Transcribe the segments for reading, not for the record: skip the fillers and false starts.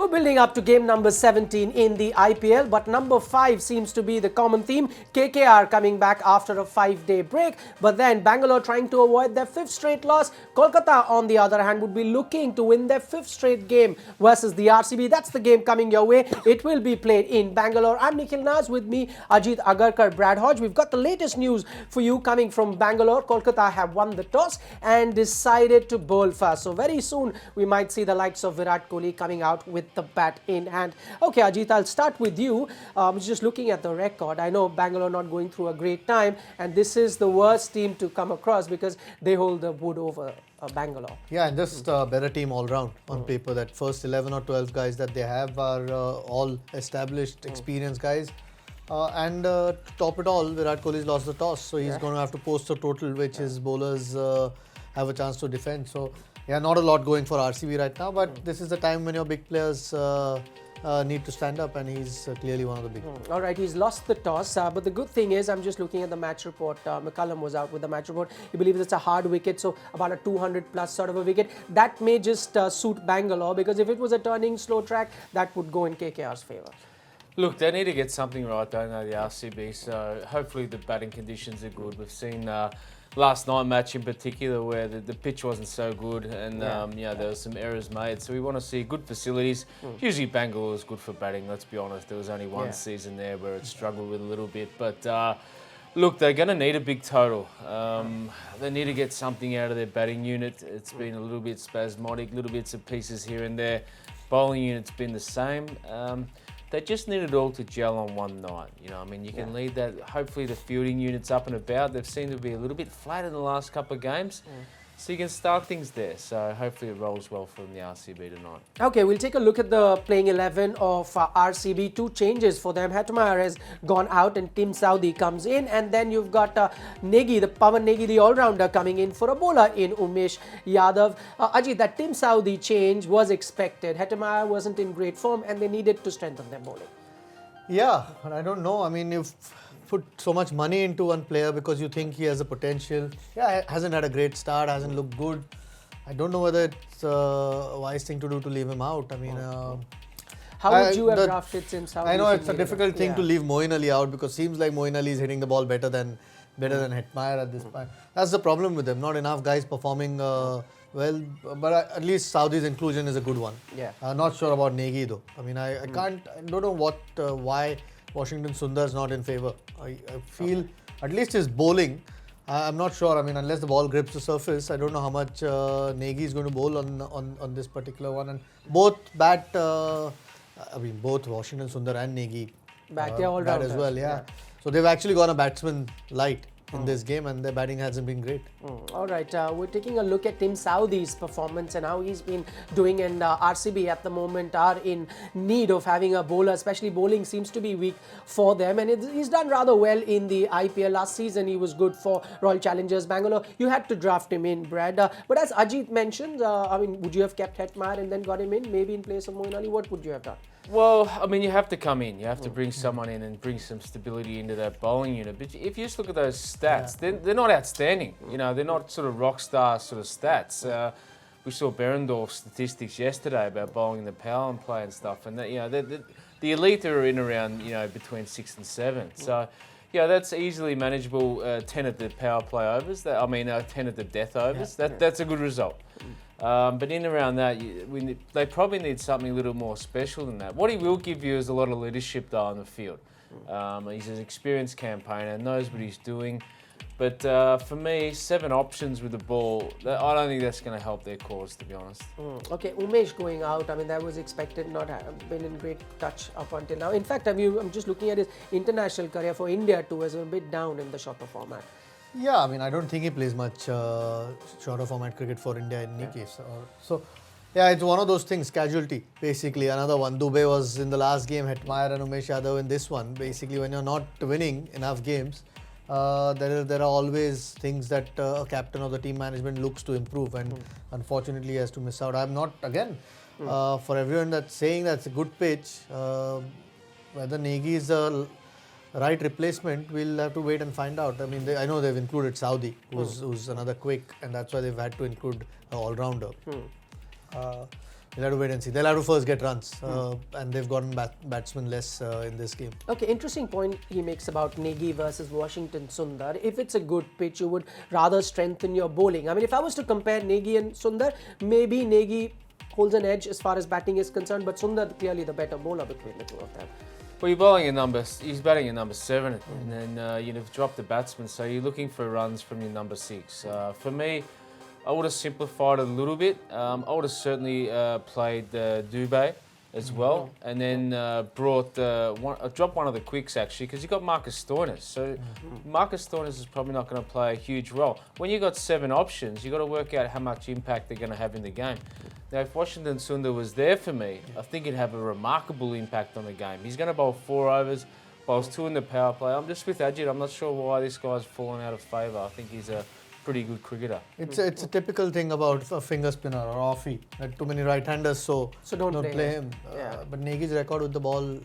We're building up to game number 17 in the IPL, but number 5 seems to be the common theme. KKR coming back after a 5-day break, but then Bangalore trying to avoid their 5th straight loss. Kolkata, on the other hand, would be looking to win their 5th straight game versus the RCB. That's the game coming your way. It will be played in Bangalore. I'm Nikhil Naz, with me Ajit Agarkar, Brad Hodge. We've got the latest news for you coming from Bangalore. Kolkata have won the toss and decided to bowl first. So very soon we might see the likes of Virat Kohli coming out with the bat in hand. Okay, Ajit, I'll start with you. Just looking at the record, I know Bangalore not going through a great time, and this is the worst team to come across because they hold the wood over Bangalore. Yeah, and just a better team all round on paper. That first 11 or 12 guys that they have are all established, experienced guys. To top it all, Virat Kohli's lost the toss, so he's going to have to post a total which his bowlers have a chance to defend. So, yeah, not a lot going for RCB right now, but this is the time when your big players need to stand up, and he's clearly one of the big ones. All right, he's lost the toss, but the good thing is, I'm just looking at the match report. McCullum was out with the match report. He believes it's a hard wicket, so about a 200 plus sort of a wicket. That may just suit Bangalore, because if it was a turning slow track, that would go in KKR's favour. Look, they need to get something right, don't they, the RCB? So hopefully the batting conditions are good. We've seen last night match in particular where the pitch wasn't so good, and there were some errors made. So we want to see good facilities. Usually Bangalore is good for batting, let's be honest. There was only one season there where it struggled with a little bit. But look, they're going to need a big total. They need to get something out of their batting unit. It's been a little bit spasmodic, little bits of pieces here and there. Bowling unit's been the same. They just need it all to gel on one night. You know, I mean, you can lead that. Hopefully the fielding unit's up and about. They've seemed to be a little bit flat in the last couple of games. So you can start things there. So hopefully it rolls well from the RCB tonight. Okay, we'll take a look at the playing 11 of RCB. 2 changes for them. Hetmeyer has gone out and Tim Southee comes in. And then you've got Negi, the Pawan Negi, the all-rounder, coming in for a bowler in Umesh Yadav. Ajit, that Tim Southee change was expected. Hetmeyer wasn't in great form and they needed to strengthen their bowling. Yeah, but I don't know. I mean, you've put so much money into one player because you think he has a potential. Yeah, hasn't had a great start, hasn't looked good. I don't know whether it's a wise thing to do to leave him out. I mean, how would you have drafted Tim Southee? I know it's a difficult thing to leave Moeen Ali out, because it seems like Moeen Ali is hitting the ball better than Hetmeyer at this point. That's the problem with them. Not enough guys performing well, but at least Southee's inclusion is a good one. Yeah. Not sure about Negi though. I mean, I don't know why Washington Sundar is not in favour. I feel at least his bowling, I'm not sure. I mean, unless the ball grips the surface, I don't know how much Negi is going to bowl on this particular one. And both both Washington Sundar and Negi bat as well. Yeah. So they've actually gone a batsman light in this game, and their batting hasn't been great. All right, we're taking a look at Tim Southee's performance and how he's been doing, and RCB at the moment are in need of having a bowler, especially bowling seems to be weak for them, and he's done rather well in the IPL. Last season he was good for Royal Challengers Bangalore. You had to draft him in, Brad, but as Ajit mentioned, I mean, would you have kept Hetmeyer and then got him in, maybe in place of Moeen Ali? What would you have done? Well, I mean, you have to come in. You have to bring someone in and bring some stability into that bowling unit. But if you just look at those stats, they're not outstanding. You know, they're not sort of rock star sort of stats. We saw Berendorf's statistics yesterday about bowling the power and play and stuff. And, the elite are in around, between 6 and 7. So, yeah, that's easily manageable. 10 at the power play overs. 10 at the death overs. That's a good result. But in around that, they probably need something a little more special than that. What he will give you is a lot of leadership, though, on the field. He's an experienced campaigner, knows what he's doing. But for me, 7 options with the ball, I don't think that's going to help their cause, to be honest. Okay, Umesh going out, I mean, that was expected, not been in great touch up until now. In fact, I'm just looking at his international career for India too, as a bit down in the shorter format. Yeah, I mean, I don't think he plays much shorter format cricket for India in any case. It's one of those things, casualty, basically. Another one, Dubey was in the last game, Hetmeyer and Umesh Yadav in this one. Basically, when you're not winning enough games, there are always things that a captain or the team management looks to improve, and unfortunately he has to miss out. I'm not, again, for everyone that's saying that's a good pitch, whether Negi is a right replacement, we'll have to wait and find out. I mean, I know they've included Southee, who's another quick, and that's why they've had to include an all-rounder. We'll have to wait and see. They'll have to first get runs, and they've gotten batsmen less in this game. Okay, interesting point he makes about Negi versus Washington Sundar. If it's a good pitch, you would rather strengthen your bowling. I mean, if I was to compare Negi and Sundar, maybe Negi holds an edge as far as batting is concerned, but Sundar clearly the better bowler between the two of them. Well, he's batting at number 7, and then you've dropped the batsman, so you're looking for runs from your number 6. For me, I would have simplified it a little bit. I would have certainly played Dubé as well, and then dropped one of the quicks actually, because you got Marcus Stoinis. So Marcus Stoinis is probably not going to play a huge role. When you got 7 options, you got to work out how much impact they're going to have in the game. Now, if Washington Sundar was there for me, I think he'd have a remarkable impact on the game. He's going to bowl 4 overs, bowls 2 in the power play. I'm just with Ajit. I'm not sure why this guy's fallen out of favour. I think he's a pretty good cricketer. It's a typical thing about a finger spinner or offie. Too many right-handers, so don't play him. Yeah. But Negi's record with the ball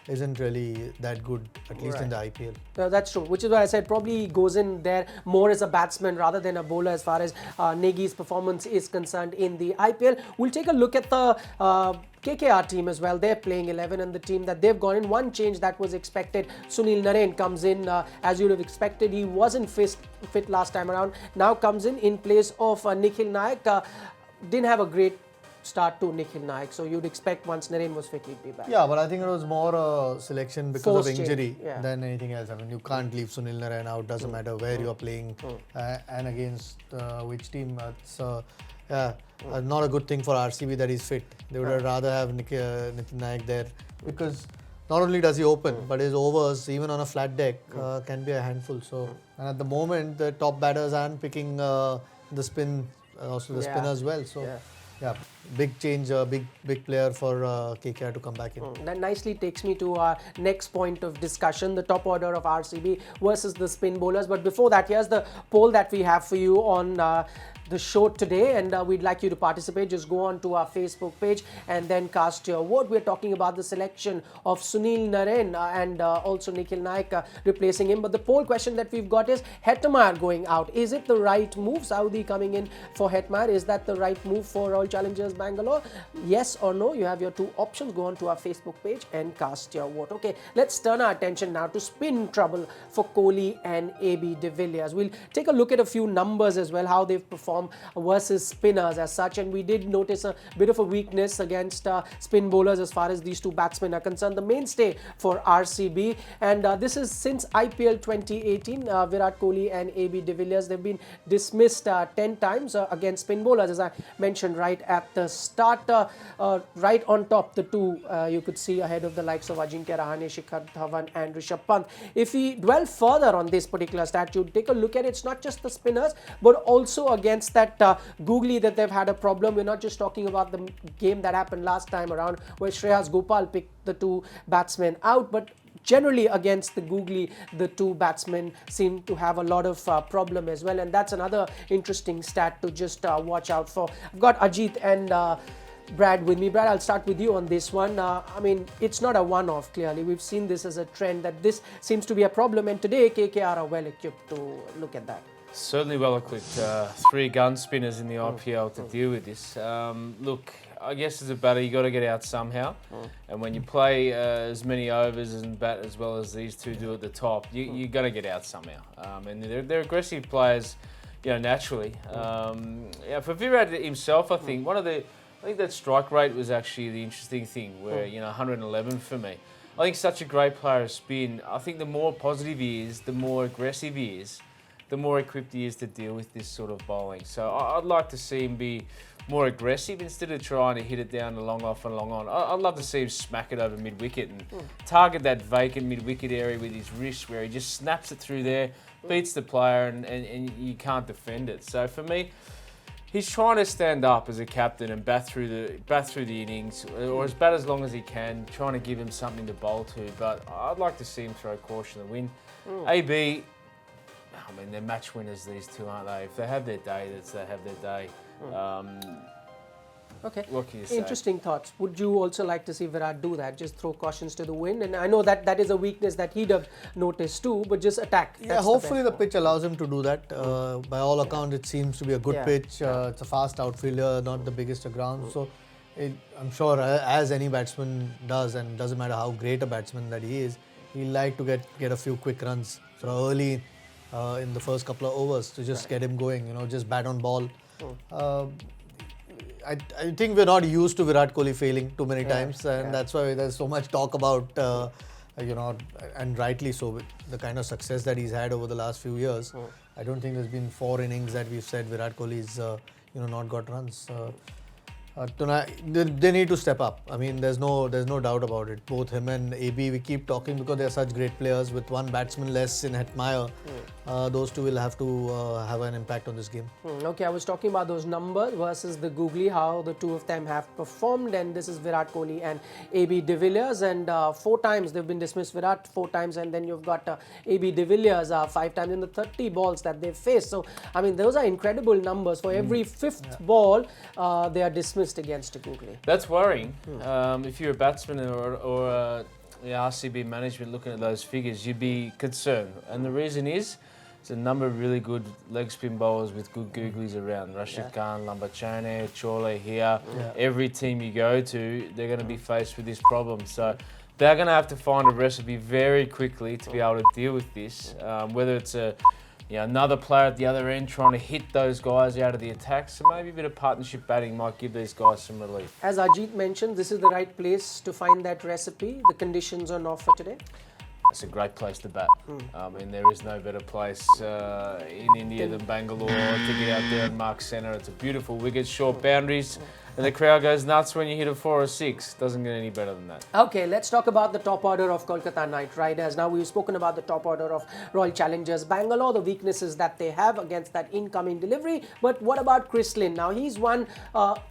isn't really that good, at least in the IPL. That's true, which is why I said probably goes in there more as a batsman rather than a bowler as far as Negi's performance is concerned in the IPL. We'll take a look at the KKR team as well. They're playing 11, and the team that they've gone in, one change that was expected. Sunil Narine comes in as you'd have expected. He wasn't fit last time around. Now comes in place of Nikhil Nayak. Didn't have a great start to Nikhil Nayak, so you'd expect once Narine was fit, he'd be back. Yeah, but I think it was more a selection because of injury change, than anything else. I mean, you can't leave Sunil Narine out, doesn't matter where you're playing and against which team. It's not a good thing for RCB that he's fit. They would rather have Nikhil Nayak there, because not only does he open, but his overs, even on a flat deck, can be a handful. So, and at the moment, the top batters aren't picking the spin, also the spin as well. So. Yeah, big change, big player for KKR to come back in. That nicely takes me to our next point of discussion, the top order of RCB versus the spin bowlers. But before that, here's the poll that we have for you on the show today, and we'd like you to participate. Just go on to our Facebook page and then cast your vote. We're talking about the selection of Sunil Narine and also Nikhil Nayak replacing him. But the poll question that we've got is Hetmeyer going out. Is it the right move? Saudi coming in for Hetmeyer. Is that the right move for Royal Challengers Bangalore? Yes or no? You have your 2 options. Go on to our Facebook page and cast your vote. Okay, let's turn our attention now to spin trouble for Kohli and AB de Villiers. We'll take a look at a few numbers as well, how they've performed versus spinners as such, and we did notice a bit of a weakness against spin bowlers as far as these 2 batsmen are concerned. The mainstay for RCB, and this is since IPL 2018, Virat Kohli and AB de Villiers, they've been dismissed 10 times against spin bowlers, as I mentioned right at the start. Right on top, the 2 you could see ahead of the likes of Ajinkya Rahane, Shikhar Dhawan and Rishabh Pant. If we dwell further on this particular statute, take a look at it, it's not just the spinners but also against that googly that they've had a problem. We're not just talking about the game that happened last time around where Shreyas Gopal picked the 2 batsmen out, but generally against the googly, the 2 batsmen seem to have a lot of problem as well, and that's another interesting stat to just watch out for. I've got Ajit and Brad with me. Brad, I'll start with you on this one. I mean, it's not a one-off, clearly. We've seen this as a trend that this seems to be a problem, and today KKR are well equipped to look at that. Certainly well equipped. 3 gun spinners in the IPL to deal with this. Look, I guess as a batter, you got to get out somehow. And when you play as many overs and bat as well as these 2 do at the top, you got to get out somehow. And they're aggressive players, naturally. For Virat himself, I think that strike rate was actually the interesting thing, where 111 for me. I think such a great player of spin. I think the more positive he is, the more aggressive he is, the more equipped he is to deal with this sort of bowling. So I'd like to see him be more aggressive instead of trying to hit it down the long off and long on. I'd love to see him smack it over mid-wicket and target that vacant mid-wicket area with his wrist, where he just snaps it through there, beats the player, and you can't defend it. So for me, he's trying to stand up as a captain and bat through the innings, or bat as long as he can, trying to give him something to bowl to. But I'd like to see him throw caution to the wind. AB, I mean, they're match winners, these 2, aren't they? If they have their day, they have their day. Okay. What can you say? Interesting thoughts. Would you also like to see Virat do that? Just throw cautions to the wind? And I know that is a weakness that he'd have noticed too, but just attack. Yeah, hopefully the pitch allows him to do that. By all accounts, it seems to be a good pitch. It's a fast outfielder, not the biggest of ground. So I'm sure as any batsman does, and doesn't matter how great a batsman that he is, he'll like to get a few quick runs sort of early in the first couple of overs to just get him going. Just bat on ball. I think we're not used to Virat Kohli failing too many times, and that's why there's so much talk about, and rightly so, with the kind of success that he's had over the last few years. I don't think there's been 4 innings that we've said Virat Kohli's, not got runs. Tonight, they need to step up. I mean, there's no doubt about it. Both him and AB, we keep talking because they're such great players. With one batsman less in Hetmeyer, those two will have to have an impact on this game. Okay, I was talking about those numbers versus the googly, how the two of them have performed, and this is Virat Kohli and AB de Villiers, and 4 times they've been dismissed. Virat 4 times, and then you've got AB de Villiers 5 times in the 30 balls that they've faced. So, I mean, those are incredible numbers. For every 5th ball, they are dismissed against a googly. That's worrying. If you're a batsman or the RCB management looking at those figures, you'd be concerned. And the reason is, there's a number of really good leg spin bowlers with good googlies around. Rashid Khan, Lambachane, Chole here. Every team you go to, they're going to be faced with this problem. So they're going to have to find a recipe very quickly to be able to deal with this. Whether it's another player at the other end trying to hit those guys out of the attack. So maybe a bit of partnership batting might give these guys some relief. As Ajit mentioned, this is the right place to find that recipe. The conditions on offer today. It's a great place to bat. I mean, there is no better place in India than Bangalore to get out there and mark centre. It's a beautiful wicket, short boundaries, and the crowd goes nuts when you hit a 4 or 6. Doesn't get any better than that. Okay, let's talk about the top order of Kolkata Knight Riders. Now, we've spoken about the top order of Royal Challengers Bangalore, the weaknesses that they have against that incoming delivery. But what about Chris Lynn? Now, he's one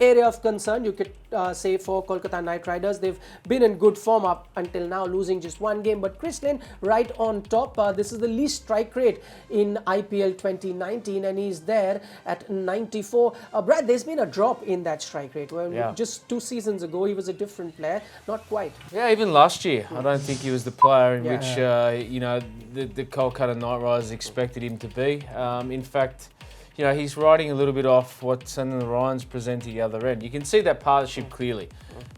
area of concern, you could say, for Kolkata Knight Riders. They've been in good form up until now, losing just 1 game. But Chris Lynn right on top. This is the least strike rate in IPL 2019, and he's there at 94. Brad, there's been a drop in that strike rate. Well, just 2 seasons ago, he was a different player. Not quite. Yeah, even last year, I don't think he was the player in which the Kolkata Knight Riders expected him to be. In fact, he's riding a little bit off what Narayan's presenting the other end. You can see that partnership clearly.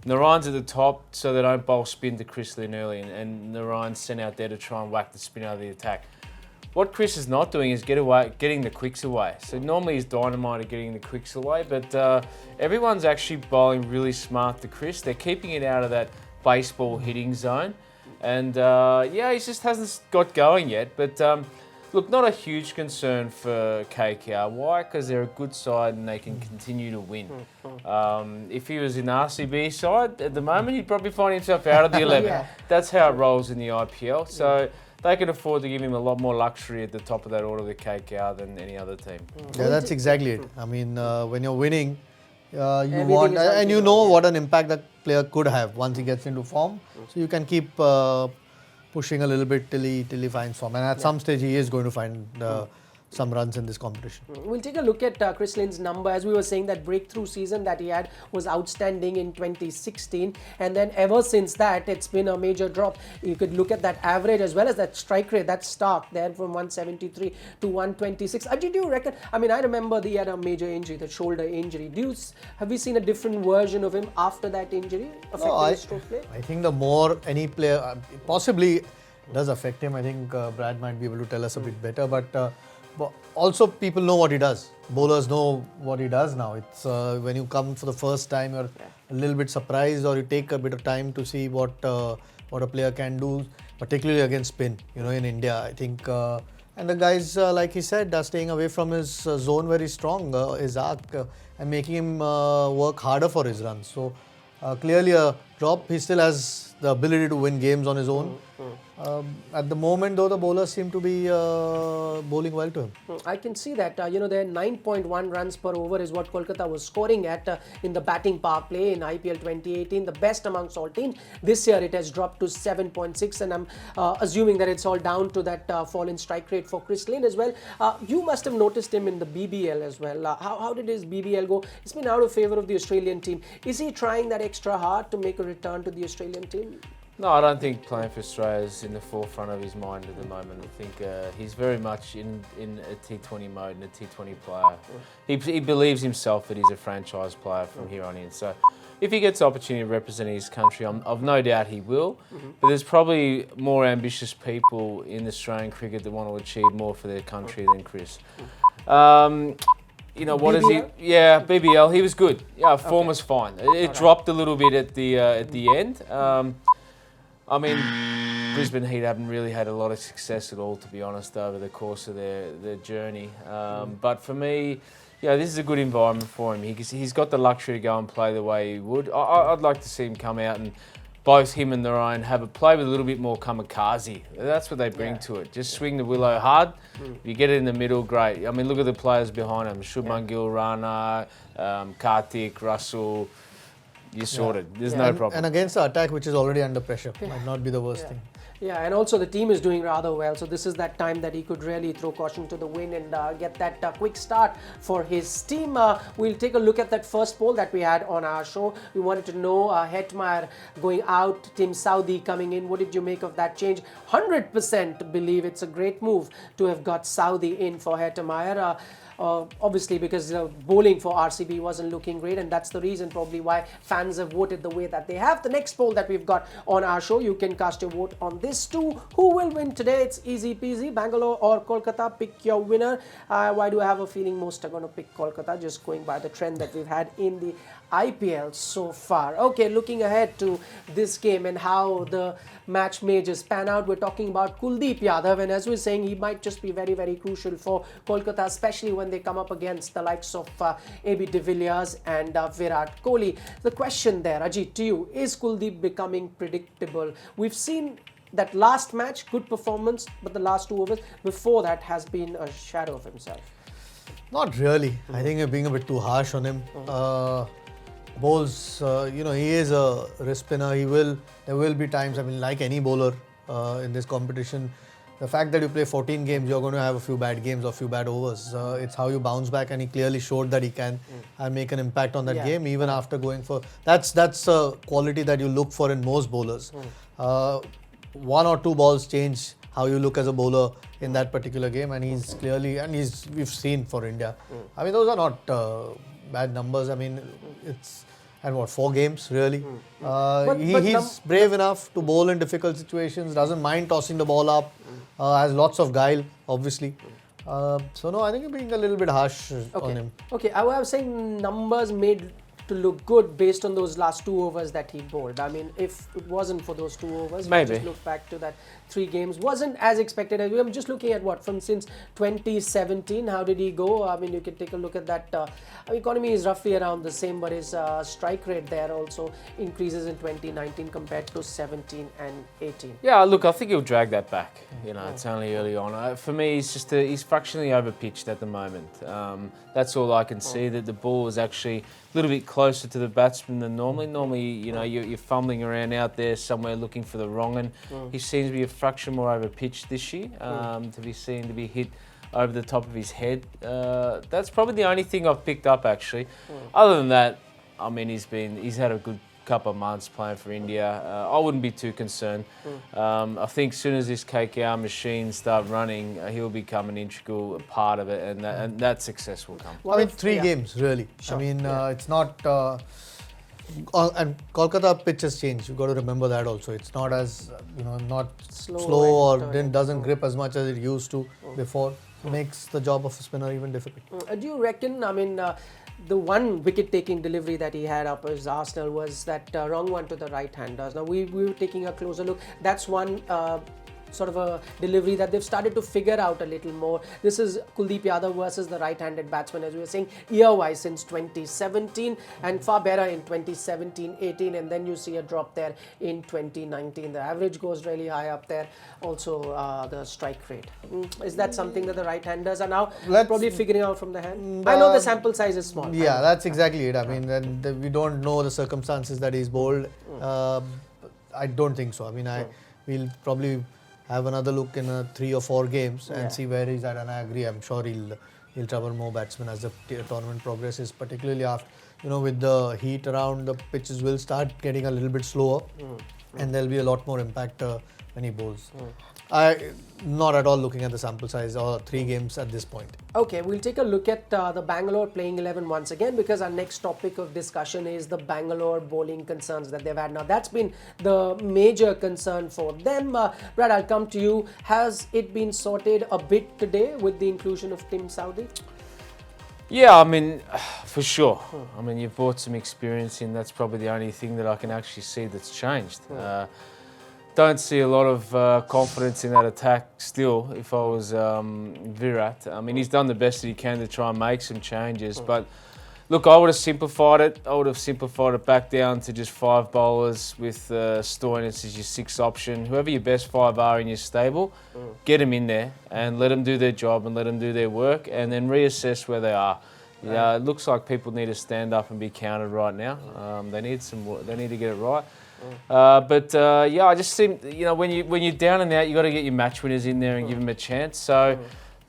Narayan's at the top, so they don't bowl spin to Chris Lynn early, and Narayan's sent out there to try and whack the spin out of the attack. What Chris is not doing is getting the quicks away. So normally he's dynamite at getting the quicks away, but everyone's actually bowling really smart to Chris. They're keeping it out of that baseball hitting zone. And he just hasn't got going yet. But look, not a huge concern for KKR. Why? Because they're a good side and they can continue to win. If he was in the RCB side, at the moment he'd probably find himself out of the 11. That's how it rolls in the IPL. So they can afford to give him a lot more luxury at the top of that order with KKR than any other team. Yeah, that's exactly it. I mean, when you're winning, you want, and you know what an impact that player could have once he gets into form. So you can keep pushing a little bit till he finds form. And at some stage, he is going to find some runs in this competition. We'll take a look at Chris Lynn's number. As we were saying, that breakthrough season that he had was outstanding in 2016, and then ever since that, it's been a major drop. You could look at that average as well as that strike rate. That's stark there from 173 to 126. Do you reckon? I mean, I remember he had a major injury, the shoulder injury. Have we seen a different version of him after that injury affecting his stroke play? I think the more any player possibly does affect him. I think Brad might be able to tell us a bit better, but also people know what he does. Bowlers know what he does now. It's when you come for the first time, you're a little bit surprised, or you take a bit of time to see what a player can do, particularly against spin. In India, I think, and the guys, like he said, are staying away from his zone where he's strong, his arc, and making him work harder for his runs. So clearly a drop. He still has the ability to win games on his own. At the moment, though, the bowlers seem to be bowling well to him. I can see that. Their 9.1 runs per over is what Kolkata was scoring at in the batting power play in IPL 2018, the best amongst all teams. This year, it has dropped to 7.6, and I'm assuming that it's all down to that fall in strike rate for Chris Lynn as well. You must have noticed him in the BBL as well. How did his BBL go? It's been out of favour of the Australian team. Is he trying that extra hard to make a return to the Australian team? No, I don't think playing for Australia is in the forefront of his mind at the moment. I think he's very much in a T20 mode and a T20 player. He believes himself that he's a franchise player from here on in. So if he gets the opportunity of representing his country, I've no doubt he will. But there's probably more ambitious people in Australian cricket that want to achieve more for their country than Chris. You know, what is he? Yeah, BBL. He was good. Yeah, form was fine. It dropped a little bit at the end. I mean, Brisbane Heat haven't really had a lot of success at all, to be honest, over the course of their journey. But for me, yeah, this is a good environment for him. He's got the luxury to go and play the way he would. I'd like to see him come out and both him and Narayan have a play with a little bit more kamikaze. That's what they bring to it. Just swing the willow hard. If you get it in the middle, great. I mean, look at the players behind him. Shubman Gill, Rana, Karthik, Russell. You're sorted. There's no problem. And against the attack, which is already under pressure, might not be the worst thing. Yeah, and also the team is doing rather well. So this is that time that he could really throw caution to the wind and get that quick start for his team. We'll take a look at that first poll that we had on our show. We wanted to know Hetmeyer going out, Tim Southee coming in. What did you make of that change? 100% believe it's a great move to have got Southee in for Hetmeyer. Obviously because bowling for RCB wasn't looking great, and that's the reason probably why fans have voted the way that they have. The next poll that we've got on our show, you can cast your vote on this too. Who will win today? It's easy peasy. Bangalore or Kolkata? Pick your winner. Why do I have a feeling most are going to pick Kolkata, just going by the trend that we've had in the IPL so far. Okay, looking ahead to this game and how the match may just pan out, we're talking about Kuldeep Yadav, and as we're saying, he might just be very, very crucial for Kolkata, especially when they come up against the likes of AB de Villiers and Virat Kohli. The question there, Ajit, to you, is Kuldeep becoming predictable? We've seen that last match, good performance, but the last 2 overs before that has been a shadow of himself. Not really. I think you're being a bit too harsh on him. Bowls, he is a wrist spinner. There will be times, I mean, like any bowler in this competition, the fact that you play 14 games, you're going to have a few bad games or a few bad overs. It's how you bounce back, and he clearly showed that he can make an impact on that game, even after going for... That's a quality that you look for in most bowlers. 1 or 2 balls change how you look as a bowler in that particular game, and he's clearly... And we've seen for India. I mean, those are not bad numbers. I mean, it's... And 4 games, really? He's brave enough to bowl in difficult situations, doesn't mind tossing the ball up, has lots of guile, obviously. So no, I think you're being a little bit harsh on him. Okay, I was saying numbers made to look good based on those last 2 overs that he bowled. I mean, if it wasn't for those 2 overs, maybe. Just look back to that 3 games, wasn't as expected. I'm just looking at from since 2017, how did he go? I mean, you can take a look at that. Economy is roughly around the same, but his strike rate there also increases in 2019 compared to 17 and 18. Yeah, look, I think he'll drag that back. You know, it's only early on. For me, he's fractionally overpitched at the moment. That's all I can see, that the ball is actually a little bit closer to the batsman than normally. Normally, you know, you're fumbling around out there somewhere looking for the wrong one. He seems to be a fraction more overpitched this year, to be seen to be hit over the top of his head. That's probably the only thing I've picked up, actually. Other than that, I mean, he's had a good couple of months playing for India. I wouldn't be too concerned. I think as soon as this KKR machine start running, he'll become an integral part of it, and that success will come. I mean, 3 games, really. Sure. I mean, it's not... and Kolkata pitch has changed. You've got to remember that also. It's not as, not slow or doesn't grip as much as it used to before. Makes the job of a spinner even difficult. Do you reckon, I mean, the one wicket-taking delivery that he had up as Arsenal was that wrong one to the right-handers. Now, we were taking a closer look. That's one sort of a delivery that they've started to figure out a little more. This is Kuldeep Yadav versus the right-handed batsman, as we were saying, year-wise since 2017 and far better in 2017-18, and then you see a drop there in 2019. The average goes really high up there. Also, the strike rate. Is that something that the right-handers are now probably figuring out from the hand? I know the sample size is small. Yeah, that's exactly it. I mean, we don't know the circumstances that he's bowled. I don't think so. I mean, we'll probably have another look in 3 or 4 games and see where he's at. And I agree. I'm sure he'll trouble more batsmen as the tournament progresses, particularly after, with the heat around, the pitches will start getting a little bit slower. and there'll be a lot more impact when he bowls. I not at all looking at the sample size or 3 games at this point. Okay, we'll take a look at the Bangalore playing 11 once again, because our next topic of discussion is the Bangalore bowling concerns that they've had. Now, that's been the major concern for them. Brad, I'll come to you. Has it been sorted a bit today with the inclusion of Tim Saudi? Yeah, I mean, for sure. I mean, you've brought some experience in. That's probably the only thing that I can actually see that's changed. Don't see a lot of confidence in that attack still if I was Virat. I mean, he's done the best that he can to try and make some changes. But look, I would have simplified it. I would have simplified it back down to just 5 bowlers with Stoinis as your 6th option. Whoever your best 5 are in your stable, get them in there and let them do their job and let them do their work, and then reassess where they are. Yeah, it looks like people need to stand up and be counted right now. They need to get it right. Yeah, I just think, when you're down and out, you got to get your match winners in there and give them a chance. So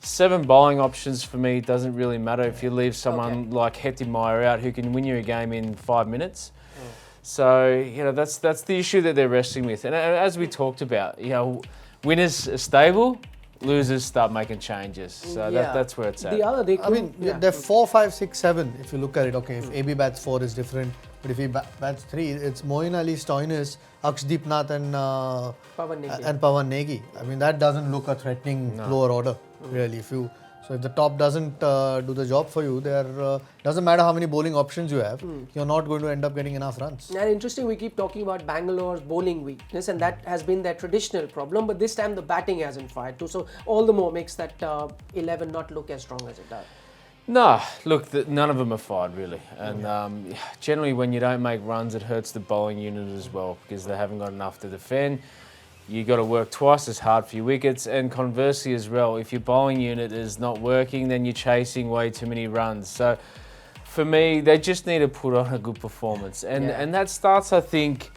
7 bowling options for me doesn't really matter if you leave someone like Hettimeyer out who can win you a game in 5 minutes. So that's the issue that they're wrestling with. And as we talked about, winners are stable. Losers start making changes, so that's where it's at. They're 4, 5, 6, 7. If you look at it, okay, if AB bats 4 is different, but if he bats 3, it's Moeen Ali, Stoinis, Akshdeep Nath, and Pawan Negi. I mean, that doesn't look a threatening lower order, really. So if the top doesn't do the job for you, doesn't matter how many bowling options you have, you're not going to end up getting enough runs. And interesting, we keep talking about Bangalore's bowling weakness, and that has been their traditional problem, but this time the batting hasn't fired too, so all the more makes that 11 not look as strong as it does. No, look, none of them are fired really, and generally when you don't make runs, it hurts the bowling unit as well because they haven't got enough to defend. You got to work twice as hard for your wickets, and conversely as well, if your bowling unit is not working, then you're chasing way too many runs. So for me, they just need to put on a good performance, and that starts, I think,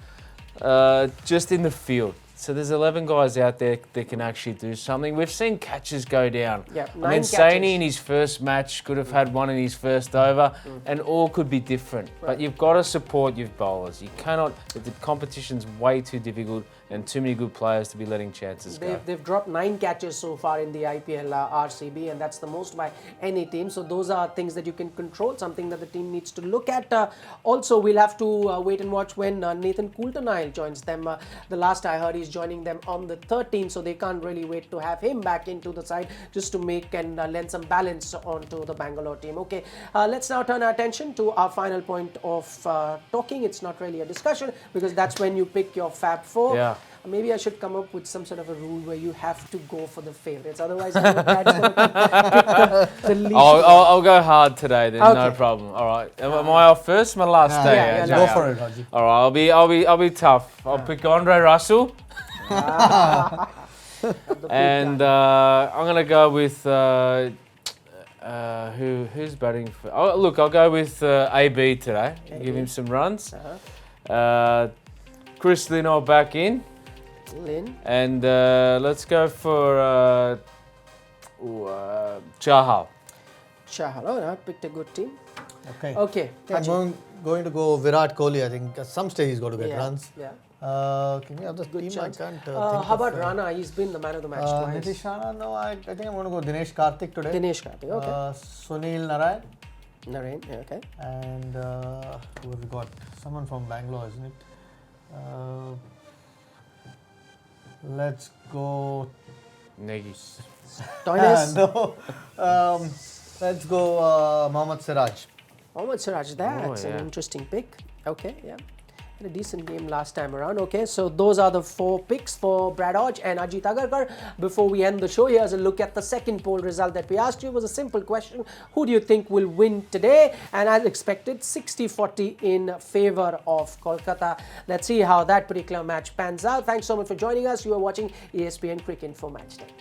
just in the field. So there's 11 guys out there that can actually do something. We've seen catches go down. Yeah, I mean, Saini in his first match could have had 1 in his first over, and all could be different. Right. But you've got to support your bowlers. You cannot. The competition's way too difficult, and too many good players to be letting chances go. They've dropped 9 catches so far in the IPL RCB, and that's the most by any team. So those are things that you can control, something that the team needs to look at. Also, we'll have to wait and watch when Nathan Coulter-Nile joins them. The last I heard, he's joining them on the 13th, so they can't really wait to have him back into the side just to make and lend some balance onto the Bangalore team. Okay, let's now turn our attention to our final point of talking. It's not really a discussion because that's when you pick your Fab 4. Yeah. Maybe I should come up with some sort of a rule where you have to go for the favorites. Otherwise, the least. I'll go hard today then. Okay. No problem. All right. Am I off first? My last day. Yeah, go for it, Haji. All right. I'll be tough. I'll pick Andre Russell. And I'm gonna go with who's batting for? Oh, look, I'll go with AB today. Give him some runs. Chris Lynn back in. Lynn. And let's go for Chahal. Chahal. Oh, I picked a good team. Okay. I'm going to go Virat Kohli. I think at some stage he's got to get runs. Yeah. Can you have the team? Chance. I can't how about Rana? He's been the man of the match twice. Nitish Rana? No, I think I'm going to go Dinesh Karthik today. Dinesh Karthik, okay. Sunil Narayan. Narayan, okay. And who have we got? Someone from Bangalore, isn't it? Let's go. Negi. Stoinis? No. Let's go Mohammad Siraj. Mohammad Siraj, that's an interesting pick. Okay, yeah. Had a decent game last time around. Okay, so those are the 4 picks for Brad Hodge and Ajit Agarkar. Before we end the show, here's a look at the second poll result that we asked you. It was a simple question. Who do you think will win today? And as expected, 60-40 in favour of Kolkata. Let's see how that particular match pans out. Thanks so much for joining us. You are watching ESPN Cricinfo Matchday.